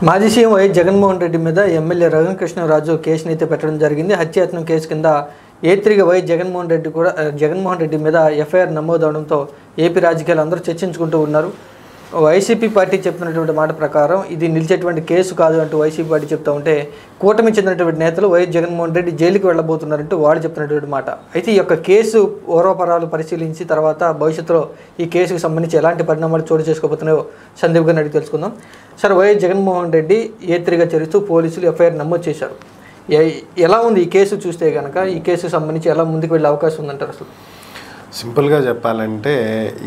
మాజీ CM YS Jaganmohan Reddy మీద MLA రఘుకృష్ణరాజు కేసును అయితే పెట్టడం జరిగింది. హత్యాయత్నం కేసు కింద ఏత్రిగా వైఎస్ జగన్మోహన్ రెడ్డి మీద ఎఫ్ఐఆర్ నమోదవడంతో ఏపీ రాజకీయాలు అందరూ చర్చించుకుంటూ ఉన్నారు. వైసీపీ పార్టీ చెప్తున్నటువంటి మాట ప్రకారం ఇది నిలిచేటువంటి కేసు కాదు అంటూ వైసీపీ పార్టీ చెప్తూ ఉంటే, కూటమి చెందినటువంటి నేతలు వైఎస్ జగన్మోహన్ రెడ్డి జైలుకి వెళ్ళబోతున్నారంటూ వాళ్ళు చెప్తున్నటువంటి మాట. అయితే ఈ యొక్క కేసు పూర్వపరాలు పరిశీలించి తర్వాత భవిష్యత్తులో ఈ కేసుకు సంబంధించి ఎలాంటి పరిణామాలు చోటు చేసుకోబోతున్నాయో సందీప్ గారిని అడిగి తెలుసుకుందాం. సార్, వైఎస్ జగన్మోహన్ రెడ్డి ఏత్రిగా చేరుస్తూ పోలీసులు ఎఫ్ఐఆర్ నమోదు చేశారు. ఎలా ఉంది ఈ కేసు చూస్తే కనుక? ఈ కేసుకు సంబంధించి ఎలా ముందుకు వెళ్ళే అవకాశం ఉందంటారు? అసలు సింపుల్గా చెప్పాలంటే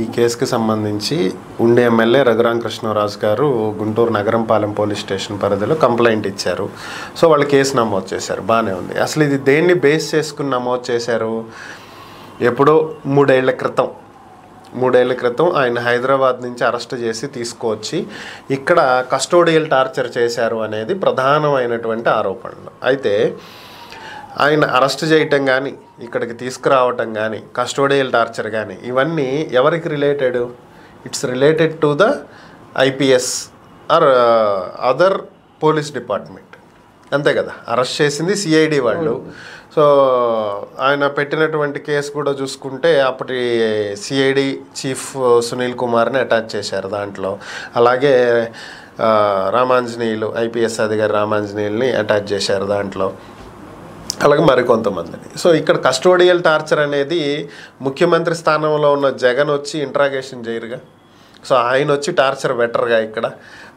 ఈ కేసుకి సంబంధించి ఉండే ఎమ్మెల్యే రఘురామకృష్ణరాజు గారు గుంటూరు నగరంపాలెం పోలీస్ స్టేషన్ పరిధిలో కంప్లైంట్ ఇచ్చారు. సో వాళ్ళు కేసు నమోదు చేశారు, బాగానే ఉంది. అసలు ఇది దేన్ని బేస్ చేసుకుని నమోదు చేశారు? ఎప్పుడో మూడేళ్ల క్రితం ఆయన హైదరాబాద్ నుంచి అరెస్ట్ చేసి తీసుకువచ్చి ఇక్కడ కస్టోడియల్ టార్చర్ చేశారు అనేది ప్రధానమైనటువంటి ఆరోపణలు. అయితే ఆయన అరెస్ట్ చేయటం కానీ, ఇక్కడికి తీసుకురావటం కానీ, కస్టోడియల్ టార్చర్ కానీ ఇవన్నీ ఎవరికి related? Its related to the IPS or other police department, అంతే కదా. అరెస్ట్ చేసింది సిఐడి వాళ్ళు. సో ఆయన పెట్టినటువంటి కేసు కూడా చూసుకుంటే అప్పటి సిఐడి చీఫ్ సునీల్ కుమార్ని అటాచ్ చేశారు దాంట్లో. అలాగే రామాంజనేయులు, ఐపీఎస్ అధికారి రామాంజనేయుల్ని అటాచ్ చేశారు దాంట్లో, అలాగే మరికొంతమందిని. సో ఇక్కడ కస్టోడియల్ టార్చర్ అనేది ముఖ్యమంత్రి స్థానంలో ఉన్న జగన్ వచ్చి ఇంట్రాగేషన్ చేయరుగా. సో ఆయన వచ్చి టార్చర్ బెటర్గా ఇక్కడ.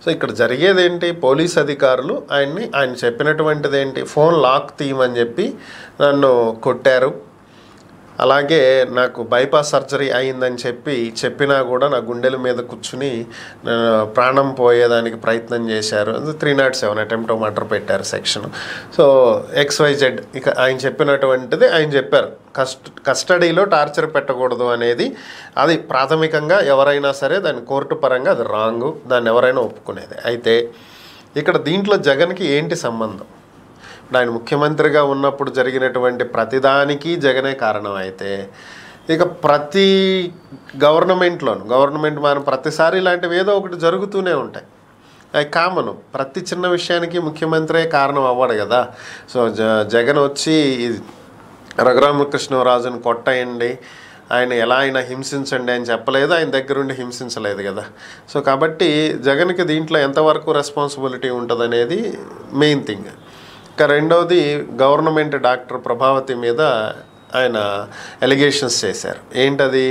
సో ఇక్కడ జరిగేది ఏంటి? పోలీస్ అధికారులు ఆయన చెప్పినటువంటిది ఏంటి? ఫోన్ లాక్ తీయమని చెప్పి నన్ను కొట్టారు, అలాగే నాకు బైపాస్ సర్జరీ అయిందని చెప్పినా కూడా నా గుండెల మీద కూర్చుని ప్రాణం పోయేదానికి ప్రయత్నం చేశారు. 307 అటెంప్ట్ మర్డర్ పెట్టారు సెక్షన్. సో XYZ ఇక ఆయన చెప్పినటువంటిది ఆయన చెప్పారు. కస్టడీలో టార్చర్ పెట్టకూడదు అనేది అది ప్రాథమికంగా ఎవరైనా సరే దాని కోర్టు పరంగా అది రాంగు, దాన్ని ఎవరైనా ఒప్పుకునేది. అయితే ఇక్కడ దీంట్లో జగన్కి ఏంటి సంబంధం? ఆయన ముఖ్యమంత్రిగా ఉన్నప్పుడు జరిగినటువంటి ప్రతిదానికి జగనే కారణం. అయితే ఇక ప్రతి గవర్నమెంట్ మనం ప్రతిసారి ఇలాంటివి ఏదో ఒకటి జరుగుతూనే ఉంటాయి. అవి కామను. ప్రతి చిన్న విషయానికి ముఖ్యమంత్రే కారణం అవ్వడు కదా. సో జగన్ వచ్చి రఘురామకృష్ణరాజును కొట్టేయండి, ఆయన ఎలా అయినా హింసించండి అని చెప్పలేదు, ఆయన దగ్గరుండి హింసించలేదు కదా. సో కాబట్టి జగన్కి దీంట్లో ఎంతవరకు రెస్పాన్సిబిలిటీ ఉంటుంది అనేది మెయిన్ థింగ్. ఇక రెండవది, గవర్నమెంట్ డాక్టర్ ప్రభావతి మీద ఆయన ఎలిగేషన్స్ చేశారు. ఏంటది?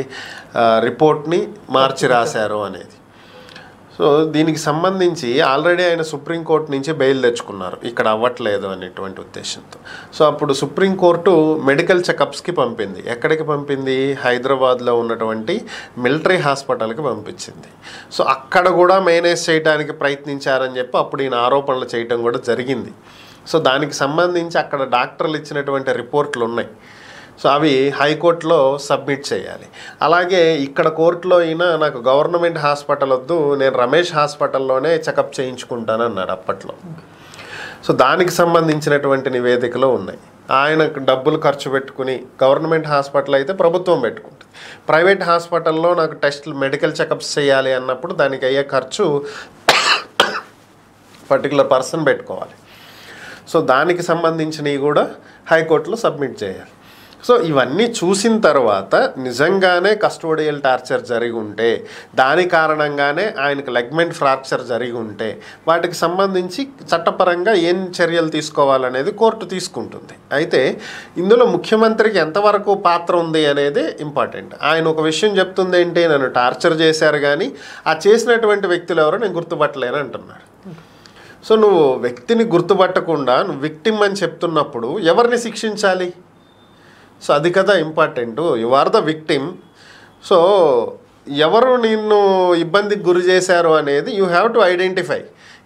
రిపోర్ట్ని మార్చి రాశారు అనేది. సో దీనికి సంబంధించి ఆల్రెడీ ఆయన సుప్రీంకోర్టు నుంచి బెయిల్ తెచ్చుకున్నారు, ఇక్కడ అవ్వట్లేదు అనేటువంటి ఉద్దేశంతో. సో అప్పుడు సుప్రీంకోర్టు మెడికల్ చెకప్స్కి పంపింది. ఎక్కడికి పంపింది? హైదరాబాద్లో ఉన్నటువంటి మిలిటరీ హాస్పిటల్కి పంపించింది. సో అక్కడ కూడా మేనేజ్ చేయడానికి ప్రయత్నించారని చెప్పి అప్పుడు ఈయన ఆరోపణలు చేయటం కూడా జరిగింది. సో దానికి సంబంధించి అక్కడ డాక్టర్లు ఇచ్చినటువంటి రిపోర్ట్లు ఉన్నాయి. సో అవి హైకోర్టులో సబ్మిట్ చేయాలి. అలాగే ఇక్కడ కోర్టులో అయినా నాకు గవర్నమెంట్ హాస్పిటల్ వద్దు, నేను రమేష్ హాస్పిటల్లోనే చెకప్ చేయించుకుంటాను అన్నాడు అప్పట్లో. సో దానికి సంబంధించినటువంటి నివేదికలు ఉన్నాయి. ఆయనకు డబ్బులు ఖర్చు పెట్టుకుని, గవర్నమెంట్ హాస్పిటల్ అయితే ప్రభుత్వం పెట్టుకుంటుంది, ప్రైవేట్ హాస్పిటల్లో నాకు టెస్టులు మెడికల్ చెకప్స్ చేయాలి అన్నప్పుడు దానికి అయ్యే ఖర్చు పర్టికులర్ పర్సన్ పెట్టుకోవాలి. సో దానికి సంబంధించినవి కూడా హైకోర్టులో సబ్మిట్ చేయాలి. సో ఇవన్నీ చూసిన తర్వాత నిజంగానే కస్టోడియల్ టార్చర్ జరిగి ఉంటే, దాని కారణంగానే ఆయనకు లెగ్మెంట్ ఫ్రాక్చర్ జరిగి ఉంటే వాటికి సంబంధించి చట్టపరంగా ఏం చర్యలు తీసుకోవాలనేది కోర్టు తీసుకుంటుంది. అయితే ఇందులో ముఖ్యమంత్రికి ఎంతవరకు పాత్ర ఉంది అనేది ఇంపార్టెంట్. ఆయన ఒక విషయం చెప్తుంది ఏంటి? నన్ను టార్చర్ చేశారు కానీ ఆ చేసినటువంటి వ్యక్తులు ఎవరో నేను గుర్తుపట్టలేను అంటున్నారు. సో నువ్వు వ్యక్తిని గుర్తుపట్టకుండా నువ్వు విక్టిమ్ అని చెప్తున్నప్పుడు ఎవరిని శిక్షించాలి? సో అది కదా important. You are the victim. So ఎవరు నిన్ను ఇబ్బందికి గురి చేశారు అనేది యూ హ్యావ్ టు ఐడెంటిఫై.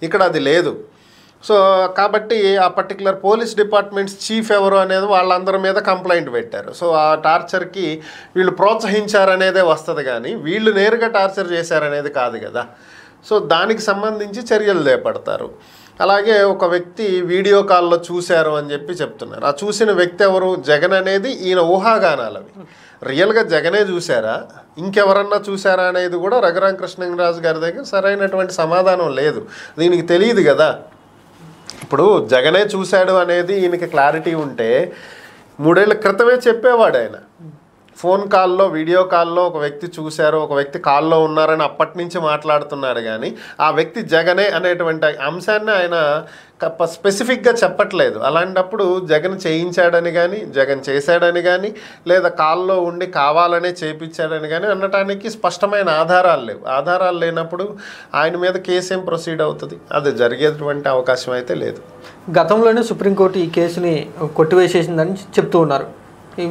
ఇక్కడ అది లేదు. సో కాబట్టి ఆ పర్టికులర్ పోలీస్ డిపార్ట్మెంట్స్ చీఫ్ ఎవరు అనేది వాళ్ళందరి మీద కంప్లైంట్ పెట్టారు. సో ఆ టార్చర్కి వీళ్ళు ప్రోత్సహించారనేదే వస్తుంది కానీ వీళ్ళు నేరుగా టార్చర్ చేశారనేది కాదు కదా. సో దానికి సంబంధించి చర్యలు చేపడతారు. అలాగే ఒక వ్యక్తి వీడియో కాల్లో చూశారు అని చెప్పి చెప్తున్నారు. ఆ చూసిన వ్యక్తి ఎవరు? జగన్ అనేది ఈయన ఊహాగానాలు అవి. రియల్గా జగనే చూసారా, ఇంకెవరన్నా చూసారా అనేది కూడా రఘురామకృష్ణరాజు గారి దగ్గర సరైనటువంటి సమాధానం లేదు. దీనికి తెలియదు కదా. ఇప్పుడు జగనే చూశాడు అనేది ఈయనకి క్లారిటీ ఉంటే 3 ఏళ్ల క్రితమే చెప్పేవాడు ఆయన. ఫోన్ కాల్లో, వీడియో కాల్లో ఒక వ్యక్తి చూశారు, ఒక వ్యక్తి కాల్లో ఉన్నారని అప్పటి నుంచి మాట్లాడుతున్నారు. కానీ ఆ వ్యక్తి జగనే అనేటువంటి అంశాన్ని ఆయన స్పెసిఫిక్గా చెప్పట్లేదు. అలాంటప్పుడు జగన్ చేయించాడని కానీ, జగన్ చేశాడని కానీ, లేదా కాల్లో ఉండి కావాలనే చేయించాడని కానీ అనటానికి స్పష్టమైన ఆధారాలు లేవు. ఆధారాలు లేనప్పుడు ఆయన మీద కేసు ఏం ప్రొసీడ్ అవుతుంది? అది జరిగేటువంటి అవకాశం అయితే లేదు. గతంలోనే సుప్రీంకోర్టు ఈ కేసుని కొట్టివేసేసిందని చెప్తూ ఉన్నారు.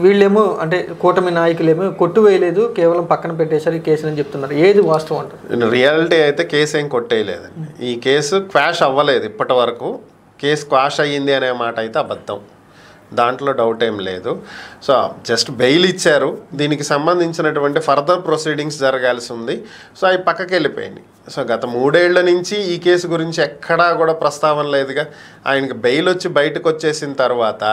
వీళ్ళేమో అంటే కూటమి నాయకులేమో కొట్టివేయలేదు, కేవలం పక్కన పెట్టేశారు ఈ కేసుని చెప్తున్నారు. ఏది వాస్తవం అంటారు? రియాలిటీ అయితే కేసు ఏం కొట్టేయలేదండి. ఈ కేసు క్వాష్ అవ్వలేదు. ఇప్పటి వరకు కేసు క్వాష్ అయ్యింది అనే మాట అయితే అబద్ధం, దాంట్లో డౌట్ ఏం లేదు. సో జస్ట్ బెయిల్ ఇచ్చారు. దీనికి సంబంధించినటువంటి ఫర్దర్ ప్రొసీడింగ్స్ జరగాల్సి ఉంది. సో అవి పక్కకి వెళ్ళిపోయినాయి. సో గత 3 ఏళ్ల నుంచి ఈ కేసు గురించి ఎక్కడా కూడా ప్రస్తావన లేదుగా. ఆయనకి బెయిల్ వచ్చి బయటకు వచ్చేసిన తర్వాత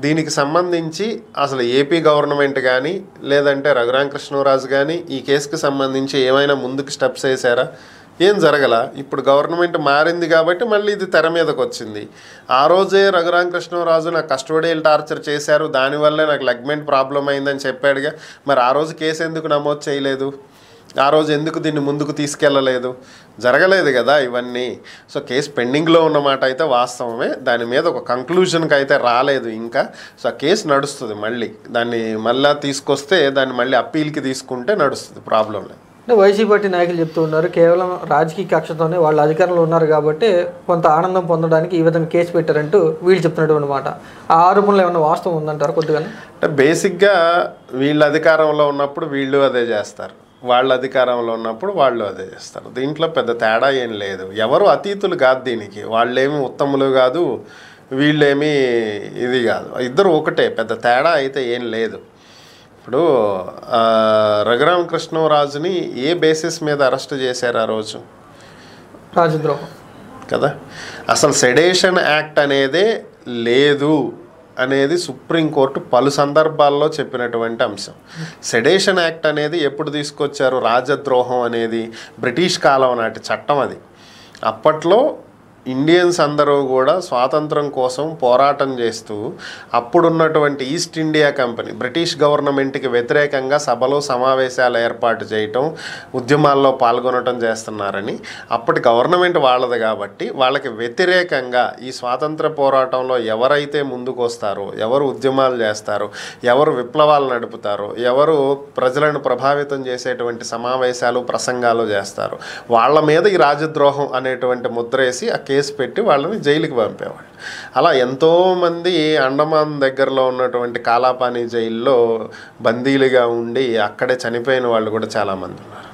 దీనికి సంబంధించి అసలు ఏపీ గవర్నమెంట్ కానీ, లేదంటే రఘురామకృష్ణరాజు కానీ ఈ కేసుకి సంబంధించి ఏమైనా ముందుకు స్టెప్స్ వేసారా? ఏం జరగల. ఇప్పుడు గవర్నమెంట్ మారింది కాబట్టి మళ్ళీ ఇది తెర మీదకి వచ్చింది. ఆ రోజే రఘురామకృష్ణరాజు నాకు కస్టోడియల్ టార్చర్ చేశారు, దానివల్లే నాకు లెగ్మెంట్ ప్రాబ్లం అయిందని చెప్పాడుగా. మరి ఆ రోజు కేసు ఎందుకు నమోదు చేయలేదు? ఆ రోజు ఎందుకు దీన్ని ముందుకు తీసుకెళ్ళలేదు? జరగలేదు కదా ఇవన్నీ. సో కేసు పెండింగ్లో ఉన్నమాట అయితే వాస్తవమే. దాని మీద ఒక కంక్లూజన్కి అయితే రాలేదు ఇంకా. సో ఆ కేసు నడుస్తుంది. మళ్ళీ దాన్ని మళ్ళీ తీసుకొస్తే దాన్ని మళ్ళీ అప్పీల్కి తీసుకుంటే నడుస్తుంది, ప్రాబ్లం లేదు. అంటే వైసీపీ పార్టీ నాయకులు చెప్తూ ఉన్నారు, కేవలం రాజకీయ కక్షతోనే వాళ్ళు అధికారంలో ఉన్నారు కాబట్టి కొంత ఆనందం పొందడానికి ఈ విధంగా కేసు పెట్టారంటూ వీళ్ళు చెప్తున్నటువంటి మాట. ఆ ఆరోపణలు ఏమైనా వాస్తవం ఉందంటారు కొద్దిగా? అంటే బేసిక్గా వీళ్ళు అధికారంలో ఉన్నప్పుడు వీళ్ళు అదే చేస్తారు, వాళ్ళు అధికారంలో ఉన్నప్పుడు వాళ్ళు అదే చేస్తారు. దీంట్లో పెద్ద తేడా ఏం లేదు. ఎవరు అతీతులు కాదు దీనికి. వాళ్ళేమి ఉత్తములు కాదు, వీళ్ళేమి ఇది కాదు. ఇద్దరు ఒకటే, పెద్ద తేడా అయితే ఏం లేదు. ఇప్పుడు రఘురామకృష్ణరాజుని ఏ బేసిస్ మీద అరెస్ట్ చేశారు ఆ రోజు? రాజద్రోహం కదా. అసలు సెడేషన్ యాక్ట్ అనేదే లేదు అనేది సుప్రీంకోర్టు పలు సందర్భాల్లో చెప్పినటువంటి అంశం. సెడేషన్ యాక్ట్ అనేది ఎప్పుడు తీసుకొచ్చారు? రాజద్రోహం అనేది బ్రిటిష్ కాలం నాటి చట్టం అది. అప్పట్లో ఇండియన్స్ అందరూ కూడా స్వాతంత్రం కోసం పోరాటం చేస్తూ అప్పుడున్నటువంటి ఈస్ట్ ఇండియా కంపెనీ, బ్రిటిష్ గవర్నమెంట్కి వ్యతిరేకంగా సభలు సమావేశాలు ఏర్పాటు చేయటం, ఉద్యమాల్లో పాల్గొనటం చేస్తున్నారని అప్పటి గవర్నమెంట్ వాళ్ళది కాబట్టి వాళ్ళకి వ్యతిరేకంగా ఈ స్వాతంత్ర పోరాటంలో ఎవరైతే ముందుకు వస్తారో, ఎవరు ఉద్యమాలు చేస్తారో, ఎవరు విప్లవాలు నడుపుతారో, ఎవరు ప్రజలను ప్రభావితం చేసేటువంటి సమావేశాలు ప్రసంగాలు చేస్తారో వాళ్ళ మీద ఈ రాజద్రోహం అనేటువంటి ముద్రేసి ఆ కేసు పెట్టి వాళ్ళని జైలుకి పంపేవాళ్ళు. అలా ఎంతోమంది అండమాన్ దగ్గరలో ఉన్నటువంటి కాలాపానీ జైల్లో బందీలుగా ఉండి అక్కడే చనిపోయిన వాళ్ళు కూడా చాలామంది ఉన్నారు.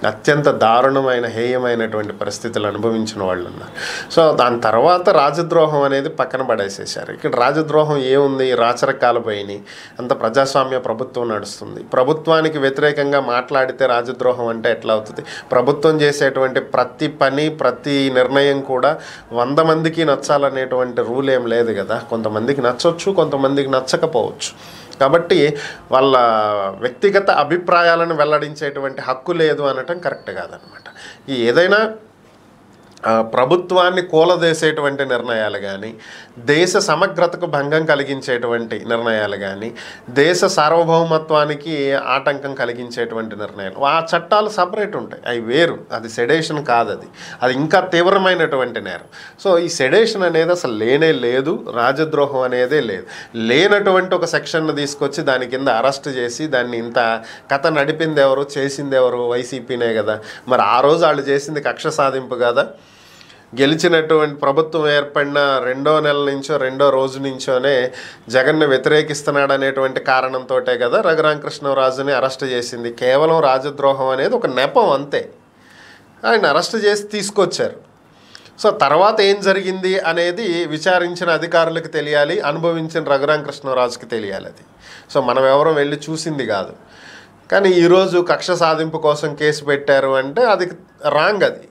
అత్యంత దారుణమైన హేయమైనటువంటి పరిస్థితులు అనుభవించిన వాళ్ళు ఉన్నారు. సో దాని తర్వాత రాజద్రోహం అనేది పక్కన పడేసేసారు. ఇక్కడ రాజద్రోహం ఏముంది? రాచరకాలు పోయినాయి. అంత ప్రజాస్వామ్య ప్రభుత్వం నడుస్తుంది. ప్రభుత్వానికి వ్యతిరేకంగా మాట్లాడితే రాజద్రోహం అంటే ఎట్లా అవుతుంది? ప్రభుత్వం చేసేటువంటి ప్రతి పని, ప్రతి నిర్ణయం కూడా 100 మందికి నచ్చాలనేటువంటి రూల్ ఏం లేదు కదా. కొంతమందికి నచ్చవచ్చు, కొంతమందికి నచ్చకపోవచ్చు. కాబట్టి వాళ్ళ వ్యక్తిగత అభిప్రాయాలను వెల్లడించేటువంటి హక్కు లేదు అనటం కరెక్ట్ కాదనమాట. ఈ ఏదైనా ప్రభుత్వాన్ని కూలదేసేటువంటి నిర్ణయాలు కానీ, దేశ సమగ్రతకు భంగం కలిగించేటువంటి నిర్ణయాలు కానీ, దేశ సార్వభౌమత్వానికి ఆటంకం కలిగించేటువంటి నిర్ణయాలు, ఆ చట్టాలు సపరేట్ ఉంటాయి, అవి వేరు. అది సెడేషన్ కాదు, అది ఇంకా తీవ్రమైనటువంటి నేరం. సో ఈ సెడేషన్ అనేది అసలు లేనే లేదు, రాజద్రోహం అనేదే లేదు. లేనటువంటి ఒక సెక్షన్ను తీసుకొచ్చి దాని కింద అరెస్ట్ చేసి దాన్ని ఇంత కథ నడిపింది ఎవరు, చేసింది ఎవరు? వైసీపీనే కదా. మరి ఆ రోజు వాళ్ళు చేసింది కక్ష సాధింపు కదా. గెలిచినటువంటి ప్రభుత్వం ఏర్పడిన 2వ నెల నుంచో 2వ రోజు నుంచోనే జగన్ను వ్యతిరేకిస్తున్నాడు అనేటువంటి కారణంతో కదా రఘురామకృష్ణరాజుని అరెస్ట్ చేసింది. కేవలం రాజద్రోహం అనేది ఒక నెపం అంతే. ఆయన అరెస్ట్ చేసి తీసుకొచ్చారు. సో తర్వాత ఏం జరిగింది అనేది విచారించిన అధికారులకు తెలియాలి, అనుభవించిన రఘురామకృష్ణరాజుకి తెలియాలి. అది సో మనం ఎవరో వెళ్ళి చూసింది కాదు. కానీ ఈరోజు కక్ష సాధింపు కోసం కేసు పెట్టారు అంటే అది రాంగ్. అది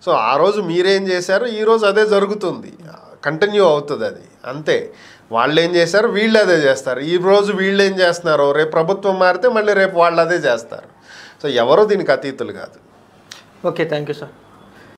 సో ఆ రోజు మీరేం చేశారు, ఈరోజు అదే జరుగుతుంది. కంటిన్యూ అవుతుంది అది అంతే. వాళ్ళు ఏం చేశారు, వీళ్ళు అదే చేస్తారు. ఈ రోజు వీళ్ళు ఏం చేస్తున్నారు, రేపు ప్రభుత్వం మారితే మళ్ళీ రేపు వాళ్ళు అదే చేస్తారు. సో ఎవరు దీనికి అతీతులు కాదు. Okay, thank you sir.